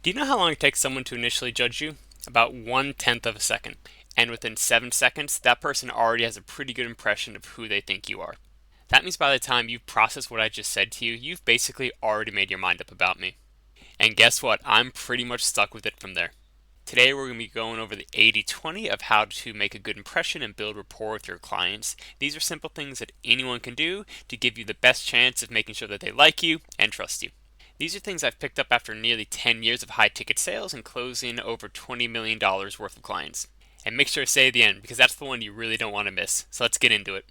Do you know how long it takes someone to initially judge you? About 1/10 of a second. And within 7 seconds, that person already has a pretty good impression of who they think you are. That means by the time you've processed what I just said to you, you've basically already made your mind up about me. And guess what? I'm pretty much stuck with it from there. Today, we're going to be going over the 80/20 of how to make a good impression and build rapport with your clients. These are simple things that anyone can do to give you the best chance of making sure that they like you and trust you. These are things I've picked up after nearly 10 years of high ticket sales and closing over $20 million worth of clients. And make sure to stay at the end because that's the one you really don't want to miss. So let's get into it.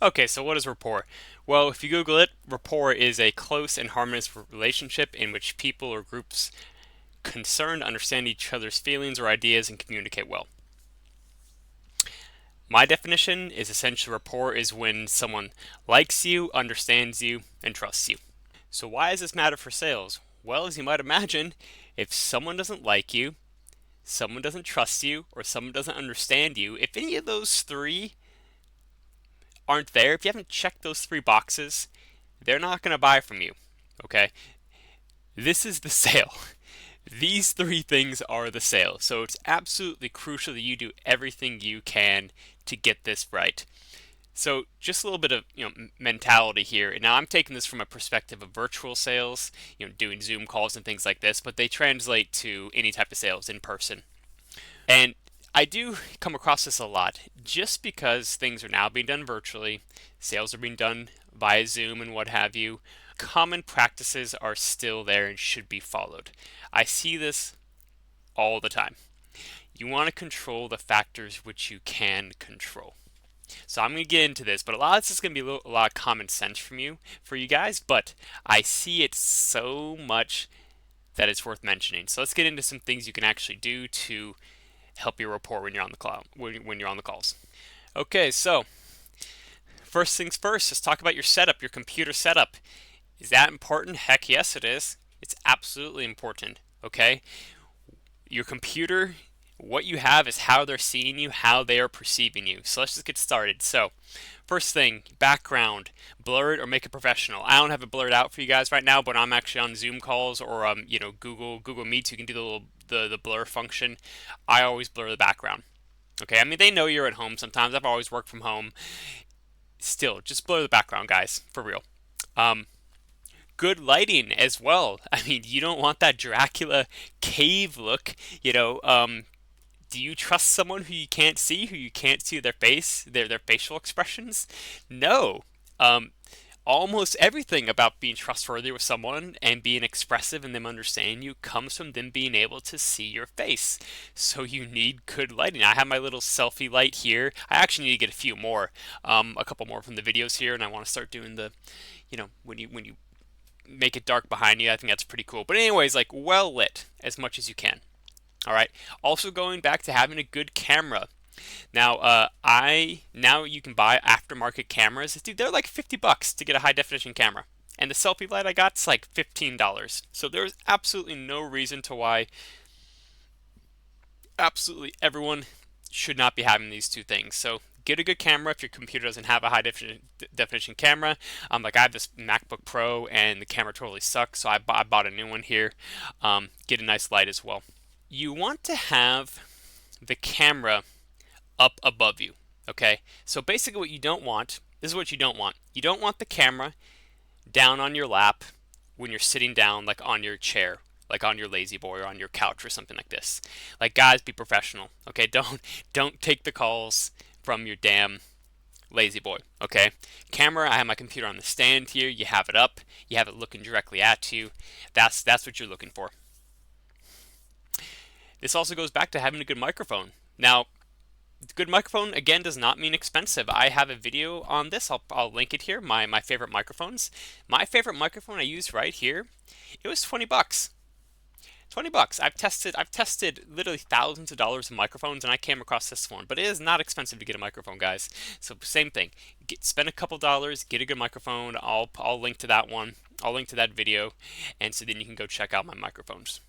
Okay, so what is rapport? Well, if you Google it, rapport is a close and harmonious relationship in which people or groups concerned understand each other's feelings or ideas and communicate well. My definition is essentially rapport is when someone likes you, understands you, and trusts you. So why does this matter for sales? Well, as you might imagine, if someone doesn't like you, someone doesn't trust you, or someone doesn't understand you, if any of those three aren't there, if you haven't checked those three boxes, they're not going to buy from you. Okay? This is the sale. These three things are the sale. So it's absolutely crucial that you do everything you can to get this right. So just a little bit of mentality here. Now I'm taking this from a perspective of virtual sales, doing Zoom calls and things like this, but they translate to any type of sales in person. And I do come across this a lot. Just because things are now being done virtually, sales are being done via Zoom and what have you, common practices are still there and should be followed. I see this all the time. You want to control the factors which you can control. So I'm going to get into this, but a lot of this is going to be a lot of common sense for you guys, but I see it so much that it's worth mentioning. So let's get into some things you can actually do to help your rapport when you're on the cloud, when you're on the calls. Okay, so first things first, let's talk about your setup, your computer setup. Is that important? Heck yes, it is. It's absolutely important. Okay, your computer, what you have is how they're seeing you, how they are perceiving you. So let's just get started. So, first thing, background, blur it or make it professional. I don't have it blurred out for you guys right now, but I'm actually on Zoom calls or Google Meets. You can do the blur function. I always blur the background. Okay, I mean they know you're at home sometimes. I've always worked from home. Still, just blur the background, guys, for real. Um, Good lighting as well. I mean, you don't want that Dracula cave look, do you trust someone who you can't see, who you can't see their face, their facial expressions? No. Um, Almost everything about being trustworthy with someone and being expressive and them understanding you comes from them being able to see your face. So you need good lighting. I have my little selfie light here. I actually need to get a few more, a couple more from the videos here, and I want to start doing when you make it dark behind you. I think that's pretty cool. But anyways, like well lit as much as you can. All right. Also going back to having a good camera. Now, now you can buy aftermarket cameras. Dude, they're like $50 to get a high definition camera. And the selfie light I got's like $15. So there's absolutely no reason to why absolutely everyone should not be having these two things. So get a good camera if your computer doesn't have a high definition camera. Like I have this MacBook Pro and the camera totally sucks, so I bought a new one here. Get a nice light as well. You want to have the camera up above you. Okay, so basically what you don't want, this is what you don't want. You don't want the camera down on your lap when you're sitting down, like on your chair, like on your lazy boy or on your couch or something like this. Like guys, be professional. Okay, don't take the calls from your damn lazy boy. Okay, camera. I have my computer on the stand here. You have it up. You have it looking directly at you. That's what you're looking for. This also goes back to having a good microphone. Now, good microphone again does not mean expensive. I have a video on this. I'll link it here. My favorite microphones. My favorite microphone I use right here. It was $20. $20. I've tested literally thousands of dollars of microphones and I came across this one. But it is not expensive to get a microphone, guys. So same thing. Spend a couple dollars, get a good microphone. I'll link to that one. I'll link to that video, and so then you can go check out my microphones.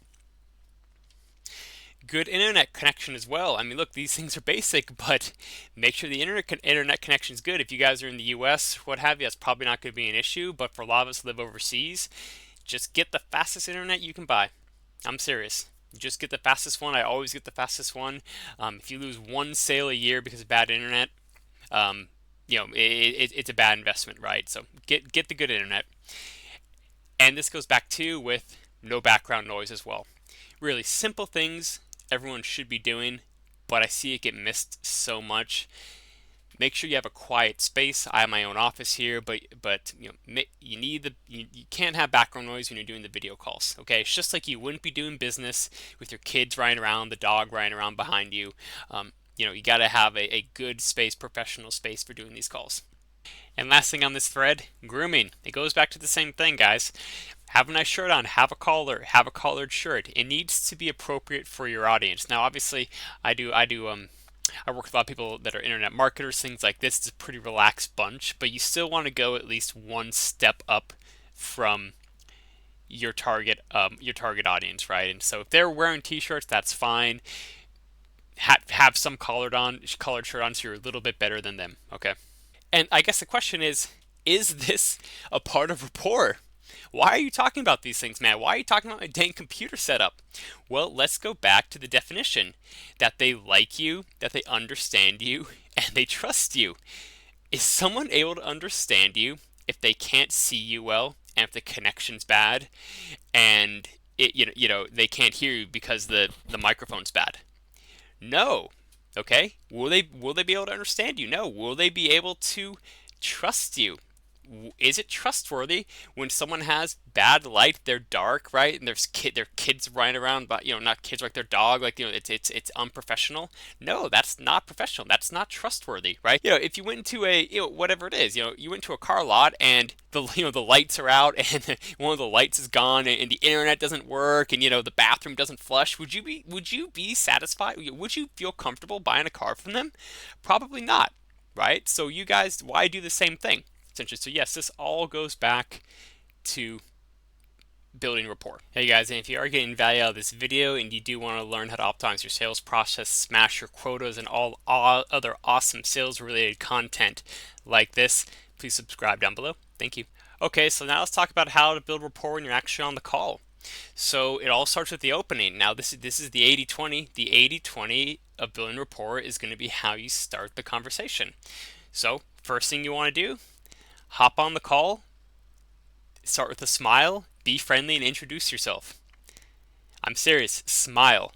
Good internet connection as well. I mean, look, these things are basic, but make sure the internet connection is good. If you guys are in the U.S., what have you, that's probably not going to be an issue. But for a lot of us who live overseas, just get the fastest internet you can buy. I'm serious. You just get the fastest one. I always get the fastest one. If you lose one sale a year because of bad internet, um, it's a bad investment, right? So get the good internet. And this goes back to with no background noise as well. Really simple things everyone should be doing, but I see it get missed so much. Make sure you have a quiet space. I have my own office here, but you can't have background noise when you're doing the video calls. Okay, it's just like you wouldn't be doing business with your kids running around, the dog running around behind you. You got to have a good space, professional space for doing these calls. And last thing on this thread, grooming. It goes back to the same thing, guys. Have a nice shirt on, have a collar, have a collared shirt. It needs to be appropriate for your audience. Now, obviously, I work with a lot of people that are internet marketers, things like this. It's a pretty relaxed bunch, but you still want to go at least one step up from your target audience, right? And so if they're wearing t-shirts, that's fine. Have some collared shirt on, so you're a little bit better than them. Okay. And I guess the question is this a part of rapport? Why are you talking about these things, man? Why are you talking about my dang computer setup? Well, let's go back to the definition that they like you, that they understand you, and they trust you. Is someone able to understand you if they can't see you well, and if the connection's bad, and they can't hear you because the microphone's bad? No. Okay? Will they be able to understand you? No. Will they be able to trust you? Is it trustworthy when someone has bad light, they're dark, right? And their kids running around, but not kids like their dog, like it's unprofessional. No, that's not professional. That's not trustworthy, right? If you went into a whatever it is, you went to a car lot and the lights are out and one of the lights is gone and the internet doesn't work and the bathroom doesn't flush, would you be satisfied? Would you feel comfortable buying a car from them? Probably not, right? So you guys, why do the same thing? Essentially. So yes, this all goes back to building rapport. Hey guys, and if you are getting value out of this video and you do want to learn how to optimize your sales process, smash your quotas, and all other awesome sales related content like this, please subscribe down below. Thank you. Okay, so now let's talk about how to build rapport when you're actually on the call. So it all starts with the opening. Now this is the 80-20. The 80-20 of building rapport is going to be how you start the conversation. So first thing you want to do, hop on the call, start with a smile, be friendly, and introduce yourself. I'm serious, smile.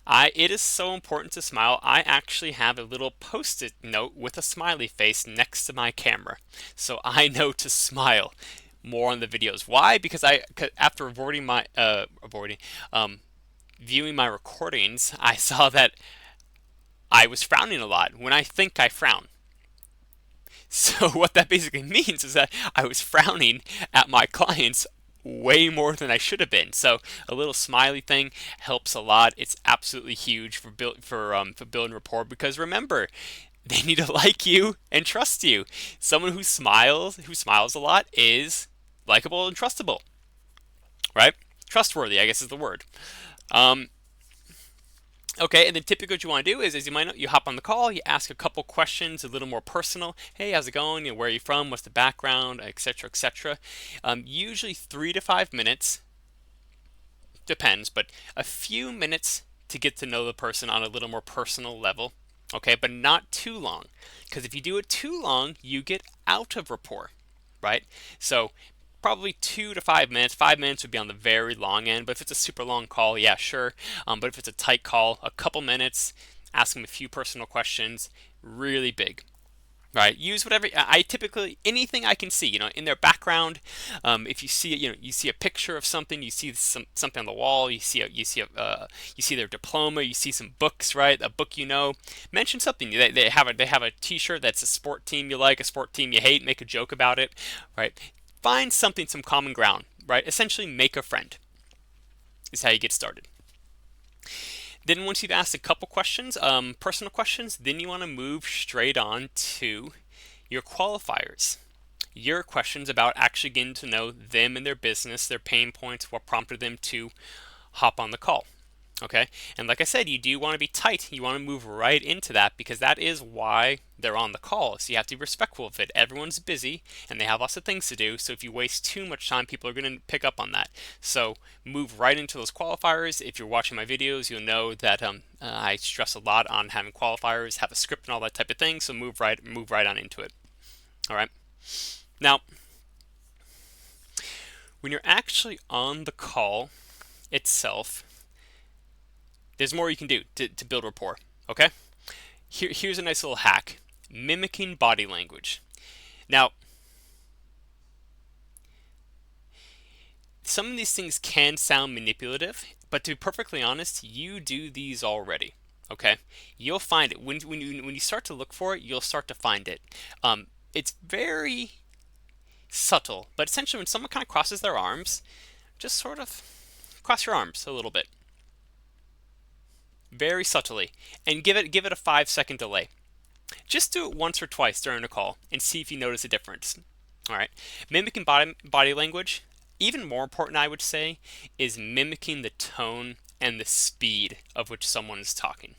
It is so important to smile. I actually have a little post-it note with a smiley face next to my camera, so I know to smile more on the videos. Why? Because after viewing my recordings, I saw that I was frowning a lot when I think I frown. So what that basically means is that I was frowning at my clients way more than I should have been. So a little smiley thing helps a lot. It's absolutely huge for building rapport, because remember, they need to like you and trust you. Someone who smiles a lot is likable and trustable, right? Trustworthy, I guess, is the word. Okay, and then typically what you want to do is, as you might know, you hop on the call, you ask a couple questions, a little more personal. Hey, how's it going? Where are you from? What's the background? Etc. Etc. Usually 3 to 5 minutes, depends, but a few minutes to get to know the person on a little more personal level. Okay, but not too long, because if you do it too long, you get out of rapport, right? So probably 2 to 5 minutes. 5 minutes would be on the very long end, but if it's a super long call, yeah, sure. But if it's a tight call, a couple minutes, ask them a few personal questions, really big. Right, use whatever. I typically, anything I can see, in their background. If you see it, you see a picture of something, you see something on the wall, you see their diploma, you see some books, right? A book, mention something. They have a T-shirt that's a sport team you like, a sport team you hate. Make a joke about it, right? Find something, some common ground, right? Essentially, make a friend. Is how you get started. Then once you've asked a couple questions, personal questions, then you want to move straight on to your qualifiers. Your questions about actually getting to know them and their business, their pain points, what prompted them to hop on the call. Okay, and like I said, you do want to be tight. You want to move right into that because that is why they're on the call. So you have to be respectful of it. Everyone's busy and they have lots of things to do. So if you waste too much time, people are going to pick up on that. So move right into those qualifiers. If you're watching my videos, you'll know that I stress a lot on having qualifiers, have a script, and all that type of thing. So move right on into it. All right. Now, when you're actually on the call itself, there's more you can do to build rapport. Okay. Here's a nice little hack: mimicking body language. Now, some of these things can sound manipulative, but to be perfectly honest, you do these already. Okay, you'll find it when you start to look for it. You'll start to find it. It's very subtle, but essentially, when someone kind of crosses their arms, just sort of cross your arms a little bit, very subtly, and give it a 5 second delay. Just do it once or twice during a call and see if you notice a difference. All right. Mimicking body language, even more important, I would say, is mimicking the tone and the speed of which someone is talking.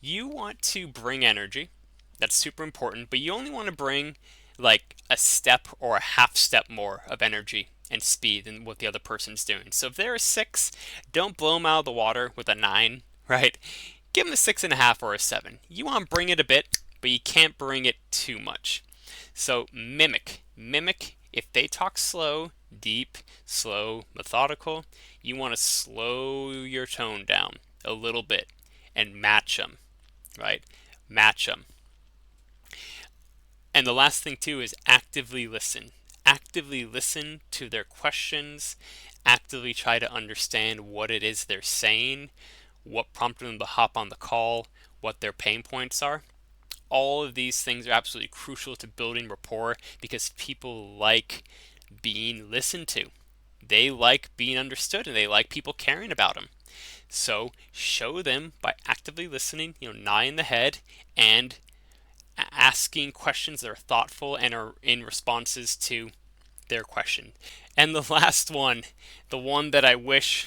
You want to bring energy. That's super important, but you only want to bring like a step or a half step more of energy and speed than what the other person's doing. So if they're a 6, don't blow them out of the water with a 9, right? Give them a 6.5 or a 7. You want to bring it a bit, but you can't bring it too much. So mimic. If they talk slow, deep, slow, methodical, you want to slow your tone down a little bit and match them, right? Match them. And the last thing too is actively listen. Actively listen to their questions. Actively try to understand what it is they're saying, what prompted them to hop on the call, what their pain points are. All of these things are absolutely crucial to building rapport because people like being listened to. They like being understood and they like people caring about them. So show them by actively listening, nodding the head and asking questions that are thoughtful and are in responses to their question. And the last one, the one that I wish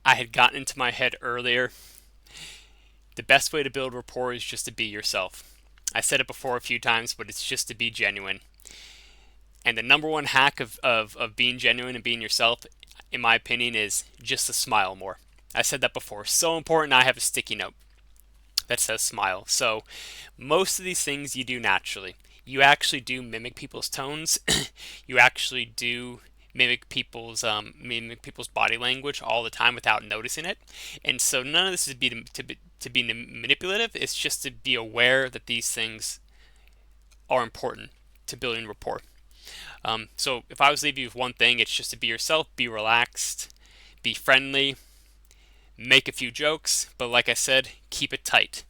I had gotten into my head earlier, the best way to build rapport is just to be yourself. I said it before a few times, but it's just to be genuine. And the number one hack of being genuine and being yourself, in my opinion, is just to smile more. I said that before. So important. I have a sticky note that says smile. So most of these things you do naturally. You actually do mimic people's tones. You actually do mimic people's body language all the time without noticing it. And so none of this is to be manipulative. It's just to be aware that these things are important to building rapport. So if I was to leave you with one thing, it's just to be yourself, be relaxed, be friendly, make a few jokes, but like I said, keep it tight.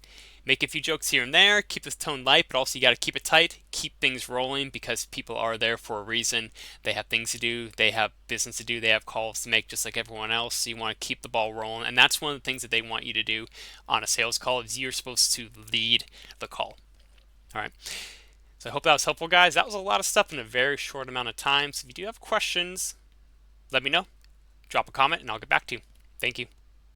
Make a few jokes here and there, keep this tone light, but also you got to keep it tight, keep things rolling because people are there for a reason. They have things to do, they have business to do, they have calls to make just like everyone else. So you want to keep the ball rolling, and that's one of the things that they want you to do on a sales call is you're supposed to lead the call. All right. So I hope that was helpful, guys. That was a lot of stuff in a very short amount of time. So if you do have questions, let me know. Drop a comment and I'll get back to you. Thank you.